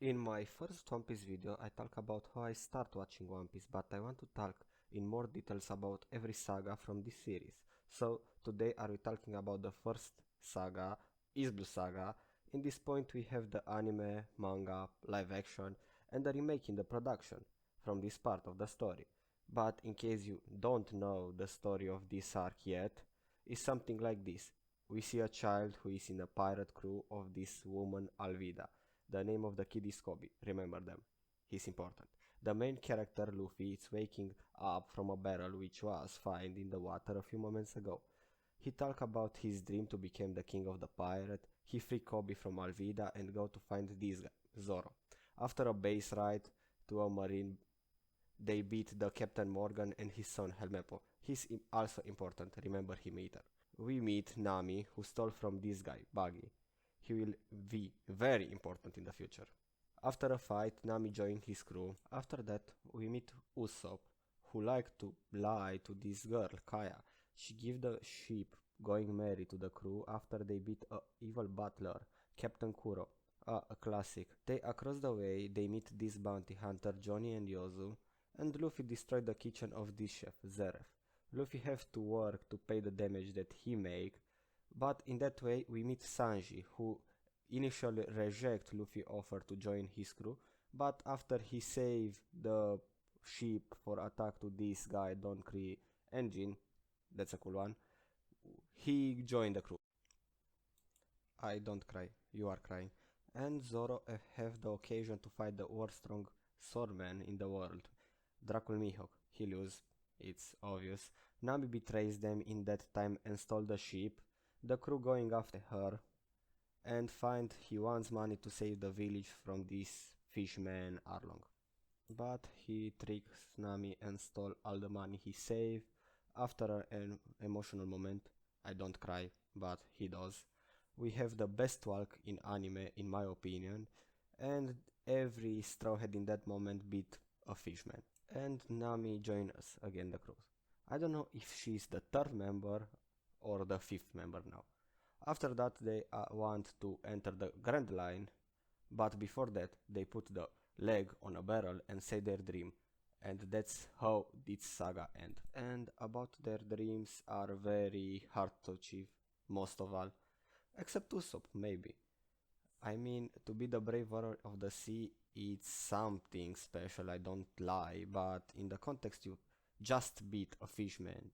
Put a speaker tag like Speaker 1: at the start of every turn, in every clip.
Speaker 1: In my first One Piece video, I talk about how I start watching One Piece, but I want to talk in more details about every saga from this series. So today are we talking about the first saga, East Blue Saga. In this point we have the anime, manga, live action, and the remake in the production from this part of the story. But in case you don't know the story of this arc yet, it's something like this. We see a child who is in a pirate crew of this woman Alvida. The name of the kid is Kobe. Remember them. He's important. The main character, Luffy, is waking up from a barrel which was found in the water a few moments ago. He talk about his dream to become the king of the pirate. He free Kobe from Alvida and go to find this guy, Zoro. After a base ride to a marine, they beat the Captain Morgan and his son Helmeppo. He's also important, remember him later. We meet Nami, who stole from this guy, Buggy. He will be very important in the future. After a fight, Nami joined his crew. After that, we meet Usopp, who liked to lie to this girl, Kaya. She give the ship going merry to the crew after they beat a evil butler, Captain Kuro. A classic. They across the way, they meet this bounty hunter, Johnny and Yozu, and Luffy destroyed the kitchen of this chef, Zeref. Luffy have to work to pay the damage that he make, but in that way we meet Sanji, who initially reject Luffy offer to join his crew, but after he save the ship for attack to this guy Don Cree engine, that's a cool one, he joined the crew. I don't cry, you are crying. And Zoro have the occasion to fight the worst strong swordman in the world, Dracul Mihawk. He lose, it's obvious. Nami betrays them in that time and stole the ship, the crew going after her, and find he wants money to save the village from this fishman Arlong. But he tricks Nami and stole all the money he saved. After an emotional moment, I don't cry, but he does. We have the best walk in anime, in my opinion, and every straw hat in that moment beat a fishman. And Nami join us again the crew. I don't know if she's the third member or the fifth member now. After that they want to enter the Grand Line, but before that they put the leg on a barrel and say their dream. And that's how this saga ends. And about their dreams are very hard to achieve, most of all. Except Usopp, maybe. I mean, to be the brave warrior of the sea, it's something special, I don't lie, but in the context you just beat a fishman,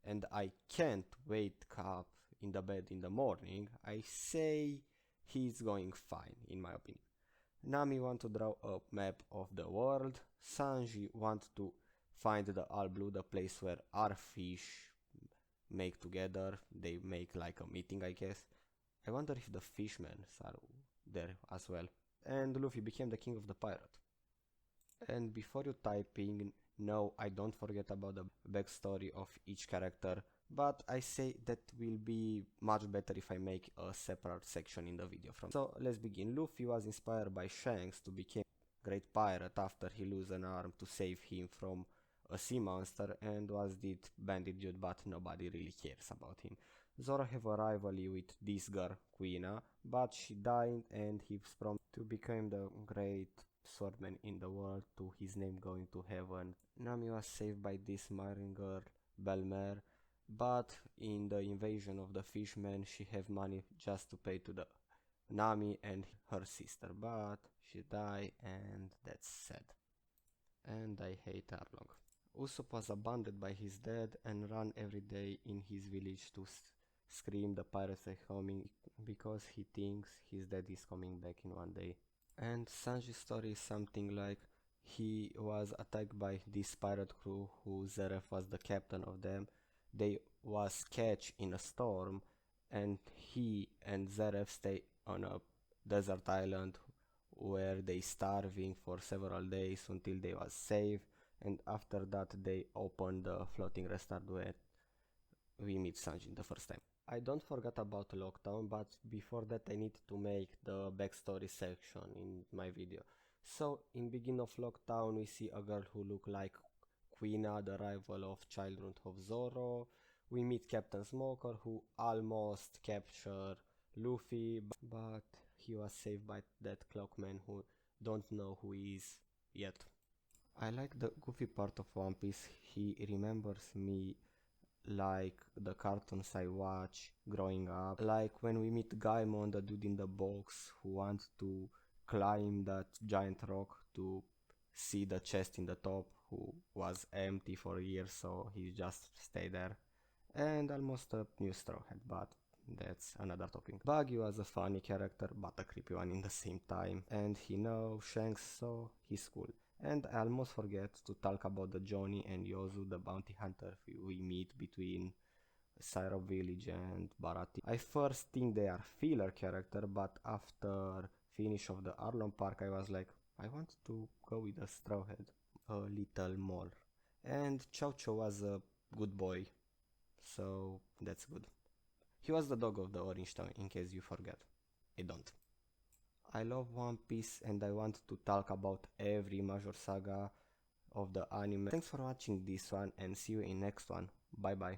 Speaker 1: and I can't wake up in the bed in the morning, I say he's going fine, in my opinion. Nami want to draw a map of the world, Sanji want to find the All Blue, the place where our fish make together, they make like a meeting I guess. I wonder if the fishmen are there as well. And Luffy became the king of the pirate. And before you type in, no, I don't forget about the backstory of each character, but I say that will be much better if I make a separate section in the video from. So let's begin. Luffy was inspired by Shanks to become great pirate after he lose an arm to save him from a sea monster and was did bandit dude, but nobody really cares about him. Zoro have a rivalry with this girl, Quina, but she died and he's promised to become the great swordman in the world to his name going to heaven. Nami was saved by this marine girl, Belmer, but in the invasion of the fishmen she have money just to pay to the Nami and her sister, but she died and that's sad. And I hate Arlong. Usopp was abandoned by his dad and ran every day in his village to scream the pirates are coming because he thinks his dad is coming back in one day. And Sanji's story is something like he was attacked by this pirate crew who Zeref was the captain of them. They was catch in a storm and he and Zeref stay on a desert island where they starving for several days until they was safe, and after that they opened the floating restart where we meet Sanji the first time. I don't forget about Lockdown, but before that I need to make the backstory section in my video. So in beginning of Lockdown we see a girl who look like Quina, the rival of childhood of Zoro. We meet Captain Smoker who almost captured Luffy, but he was saved by that clockman who don't know who he is yet. I like the goofy part of One Piece. He remembers me like the cartoons I watch growing up. Like when we meet Gaimon, the dude in the box who wants to climb that giant rock to see the chest in the top, who was empty for years, so he just stayed there. And almost a new Straw Hat, but that's another topic. Buggy was a funny character, but a creepy one in the same time, and he knows Shanks, so he's cool. And I almost forget to talk about the Johnny and Yozu, the bounty hunter we meet between Syrup Village and Barati. I first think they are filler character, but after finish of the Arlong Park, I was like, I want to go with a Straw Hat a little more. And Chow Chow was a good boy, so that's good. He was the dog of the Orange Town, in case you forget. I don't. I love One Piece and I want to talk about every major saga of the anime. Thanks for watching this one and see you in next one. Bye bye.